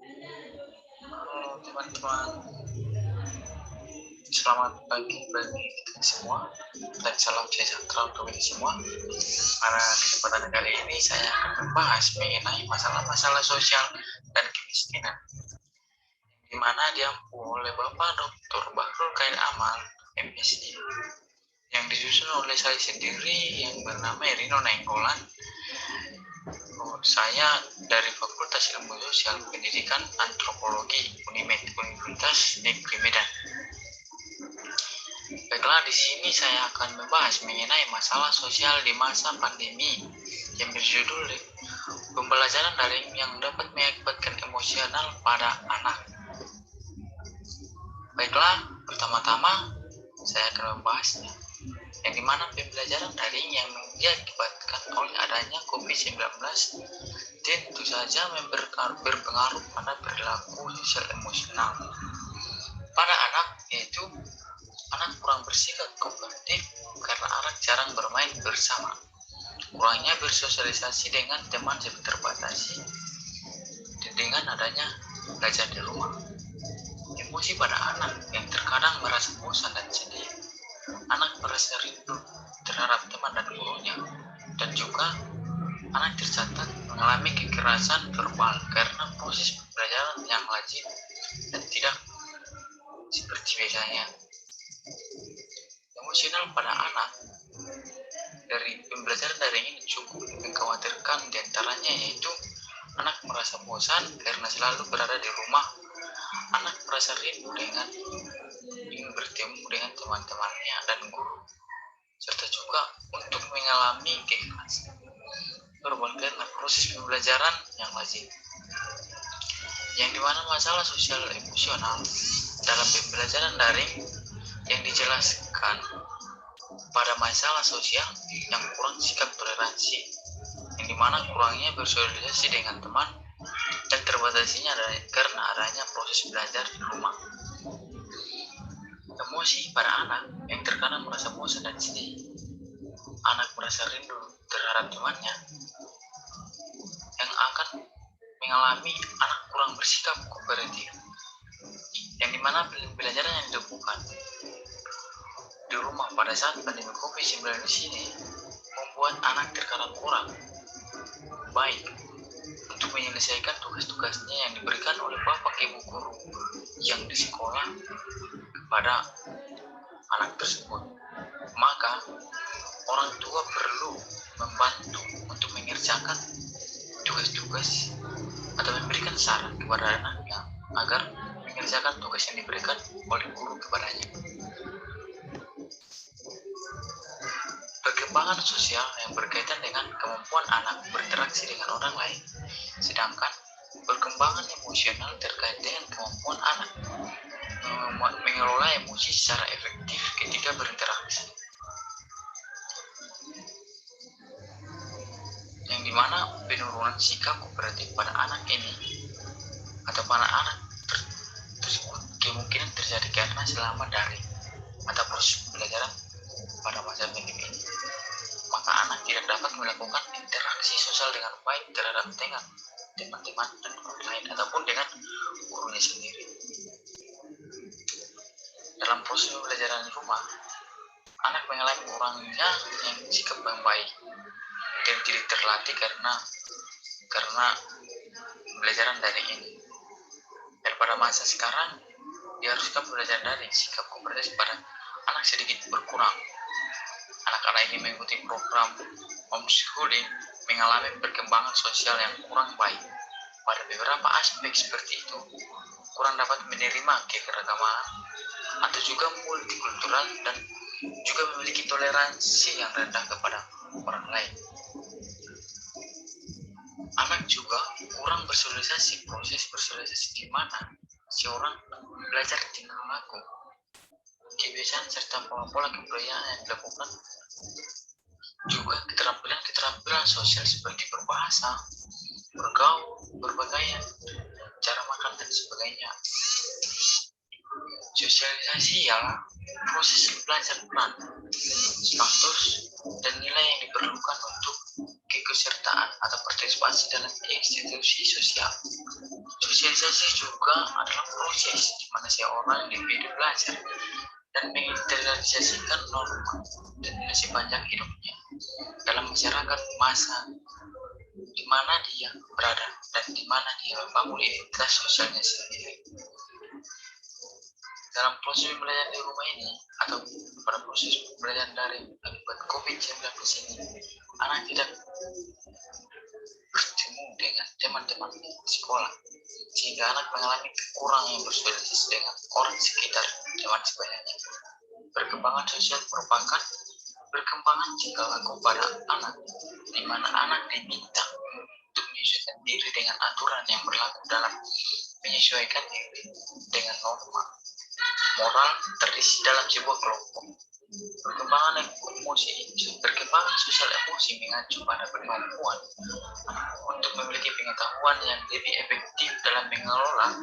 Halo teman-teman, selamat pagi bagi kita semua dan salam sejahtera untuk kita semua. Pada kesempatan kali ini saya akan membahas mengenai masalah-masalah sosial dan kemiskinan, di mana diampu oleh Bapak Dr. Bahrul Khair Amal, MSc, yang disusun oleh saya sendiri yang bernama Erino Nainggolan. Saya dari Fakultas Ilmu Sosial Pendidikan Antropologi Universitas Negeri Medan. Baiklah, di sini saya akan membahas mengenai masalah sosial di masa pandemi yang berjudul pembelajaran daring yang dapat mengakibatkan emosional pada anak. Baiklah, pertama-tama saya akan membahasnya, yang dimana pembelajaran daring yang diakibatkan oleh adanya COVID-19 tentu saja berpengaruh pada perilaku sosial emosional pada anak, yaitu anak kurang bersikap kooperatif karena anak jarang bermain bersama, kurangnya bersosialisasi dengan teman yang terbatasi, dan dengan adanya belajar di rumah. Emosi pada anak yang terkadang merasa bosan dan sedih, anak merasa rindu terhadap teman dan gurunya, dan juga anak tercatat mengalami kekerasan verbal karena proses pembelajaran yang lazim dan tidak seperti biasanya. Emosional pada anak dari pembelajaran daring ini cukup mengkhawatirkan, diantaranya yaitu anak merasa bosan karena selalu berada di rumah, anak merasa rindu dengan ingin bertemu dengan teman-temannya dan guru, serta juga untuk mengalami kekerasan verbal karena proses pembelajaran yang lazim, yang dimana masalah sosial emosional dalam pembelajaran daring yang dijelaskan pada masalah sosial yang kurang sikap toleransi, yang dimana kurangnya bersosialisasi dengan teman dan terbatasinya karena adanya proses belajar di rumah. Emosi pada anak yang terkadang merasa bosan dan sedih, anak merasa rindu terhadap temannya, yang akan mengalami anak kurang bersikap kooperatif, yang dimana pembelajaran yang dilakukan di rumah pada saat pandemi COVID-19 ini membuat anak terkadang kurang baik untuk menyelesaikan tugas-tugasnya yang diberikan oleh bapak ibu guru yang di sekolah kepada anak tersebut. Maka orang tua perlu membantu untuk mengerjakan tugas-tugas atau memberikan saran kepada anaknya agar mengerjakan tugas yang diberikan oleh guru kepadanya. Perkembangan sosial yang berkaitan dengan kemampuan anak berinteraksi dengan orang lain, sedangkan perkembangan emosional terkait dengan kemampuan anak mengelola emosi secara efektif ketika berinteraksi, yang dimana penurunan sikap kooperatif pada anak ini atau pada anak tersebut kemungkinan terjadi karena selama daring atau proses pembelajaran pada masa pandemi ini, maka anak tidak dapat melakukan interaksi sosial dengan baik terhadap teman-teman dan orang lain ataupun dengan gurunya sendiri. Dalam proses pembelajaran di rumah, anak mengalami kurangnya yang sikap yang baik dan tidak terlatih karena pembelajaran daring ini. Dan pada masa sekarang diharuskan belajar daring, sikap kooperatif pada anak sedikit berkurang. Anak-anak ini mengikuti program homeschooling mengalami perkembangan sosial yang kurang baik pada beberapa aspek, seperti itu kurang dapat menerima keberagaman atau juga multikultural dan juga memiliki toleransi yang rendah kepada orang lain. Anak juga kurang bersosialisasi, proses bersosialisasi di mana seorang belajar tingkah laku, kebiasaan serta pola-pola kebudayaan yang dilakukan, juga keterampilan sosial seperti berbahasa, bergaul, berpakaian, cara makan dan sebagainya. Sosialisasi ialah proses belajar peran, status, dan nilai yang diperlukan untuk keikutsertaan atau partisipasi dalam institusi sosial. Sosialisasi juga adalah proses di mana seorang individu belajar dan menginternalisasikan norma dan nilai sepanjang hidupnya dalam masyarakat masa di mana dia berada dan di mana dia membangun identitas sosialnya sendiri. Dalam proses pembelajaran di rumah ini atau pada proses pembelajaran daring akibat COVID-19 ini, anak tidak bertemu dengan teman-teman di sekolah, sehingga anak mengalami kekurangan yang bersosialisasi dengan orang sekitar teman sebayanya. Perkembangan sosial merupakan perkembangan tingkah laku pada anak, di mana anak diminta untuk menyesuaikan diri dengan aturan yang berlaku dalam menyesuaikan diri dengan norma moral terisi dalam sebuah kelompok. Perkembangan sosial emosi mengacu pada kemampuan untuk memiliki pengetahuan yang lebih efektif dalam mengelola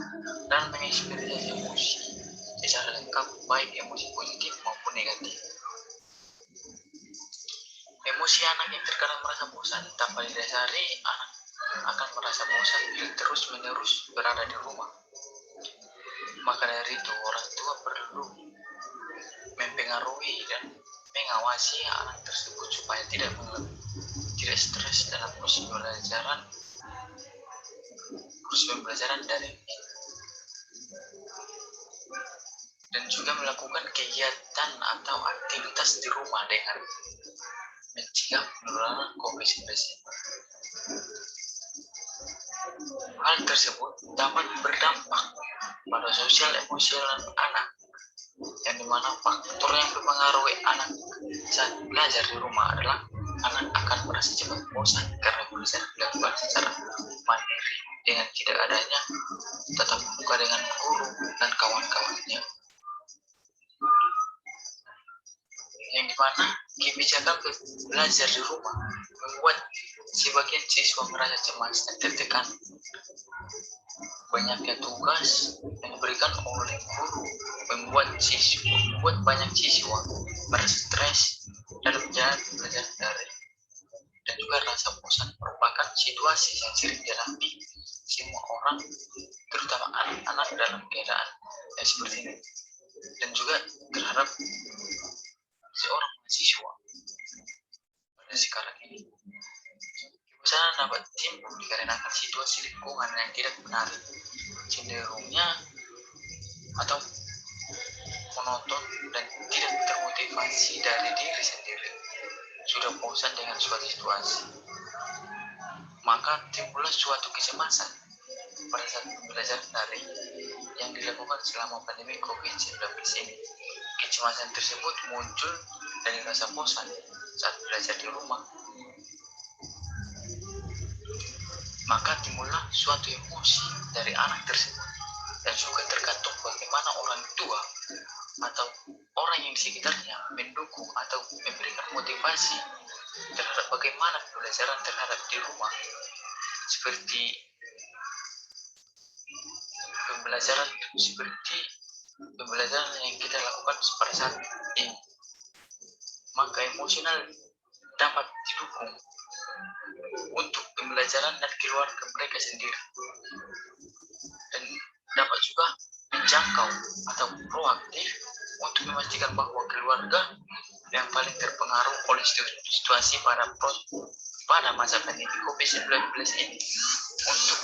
dan mengekspresiasi emosi secara lengkap, baik emosi positif maupun negatif. Emosi anak yang terkadang merasa bosan tanpa didasari, anak akan merasa bosan bila terus-menerus berada di rumah. Maka dari itu, orang tua perlu mempengaruhi dan mengawasi anak tersebut supaya tidak stres dalam proses pembelajaran daring, dan juga melakukan kegiatan atau aktivitas di rumah dengan mencegah penularan COVID-19. Hal tersebut dapat berdampak pada sosial emosional anak, yang dimana faktor yang mempengaruhi anak saat belajar di rumah adalah anak akan merasa cepat bosan karena belajar dilakukan secara mandiri dengan tidak adanya tatap muka dengan guru dan kawan-kawannya, yang dimana kebijakan belajar di rumah membuat sebagian siswa merasa cemas dan tertekan. Banyaknya tugas yang diberikan oleh guru membuat banyak siswa merasa stres dalam menjalani belajar daring, dan juga rasa bosan merupakan situasi yang sering dialami semua orang, terutama anak-anak dalam keadaan yang seperti ini, dan juga terhadap seorang mahasiswa pada sekarang ini. Kebosanan dapat timbul dikarenakan situasi lingkungan yang tidak menarik, cenderungnya atau monoton dan tidak termotivasi dari diri sendiri, sudah bosan dengan suatu situasi, maka timbullah suatu kecemasan pada saat pembelajaran daring yang dilakukan selama pandemi COVID-19 ini. Kecemasan tersebut muncul dari rasa bosan saat belajar di rumah, maka timbullah suatu emosi dari anak tersebut, dan juga tergantung bagaimana orang tua atau orang yang di sekitarnya mendukung atau memberikan motivasi terhadap bagaimana pembelajaran terhadap di rumah, seperti pembelajaran yang kita lakukan pada saat ini. Maka emosional dapat didukung untuk pembelajaran dan keluarga mereka sendiri, dan dapat juga menjangkau atau proaktif untuk memastikan bahwa keluarga yang paling terpengaruh oleh situasi pada masa pandemi COVID-19 ini untuk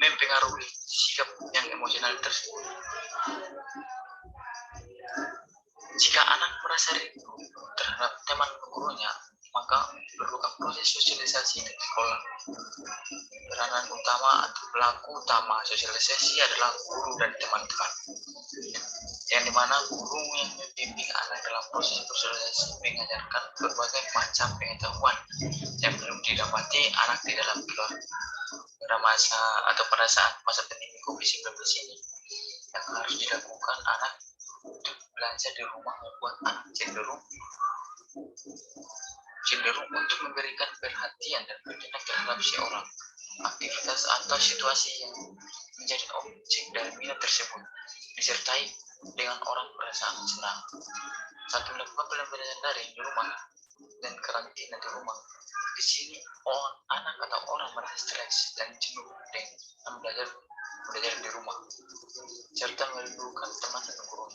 mempengaruhi sikap yang emosional tersebut. Jika anak merasa rindu terhadap teman gurunya, maka diperlukan proses sosialisasi di sekolah. Peranan utama atau pelaku utama sosialisasi adalah guru dan teman-teman, yang dimana guru yang membimbing anak dalam proses sosialisasi mengajarkan berbagai macam pengetahuan yang belum didapati anak di dalam keluarga pada saat masa pandemi COVID-19 ini. Yang harus dilakukan anak untuk belajar di rumah membuat anak cenderung untuk memberikan perhatian dan bertindak terhadap seorang aktivitas atau situasi yang menjadi objek dari minat tersebut, disertai dengan orang perasaan senang. Saat melakukan pembelajaran daring di rumah, dan karantina di rumah. Di sini anak atau orang merasa stres dan jenuh dengan belajar di rumah, serta merindukan teman dan guru.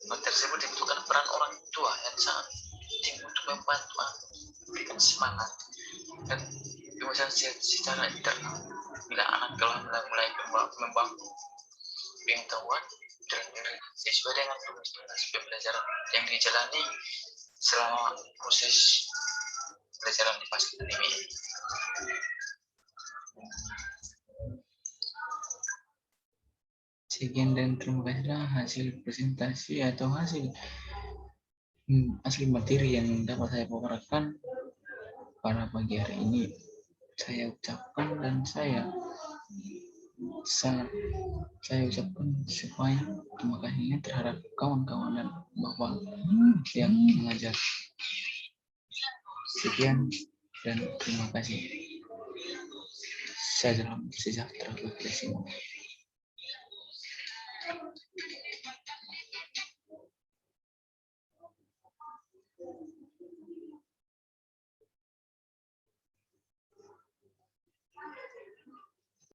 Hal tersebut dibutuhkan peran orang tua yang sangat penting untuk membantu anak, memberikan semangat dan kebiasaan secara internal. Bila anak telah mulai membangun pengetahuan dan diri sesuai dengan tugas pembelajaran yang dijalani selama proses pelajaran di fase pandemi ini. Sekian dan terima kasihlah hasil presentasi atau hasil asli materi yang dapat saya paparkan pada pagi hari ini. Saya ucapkan dan saya ucapkan supaya terima kasihnya terhadap kawan-kawan dan bapak yang mengajar. Sekian dan terima kasih. Salam sejahtera untuk kita semua.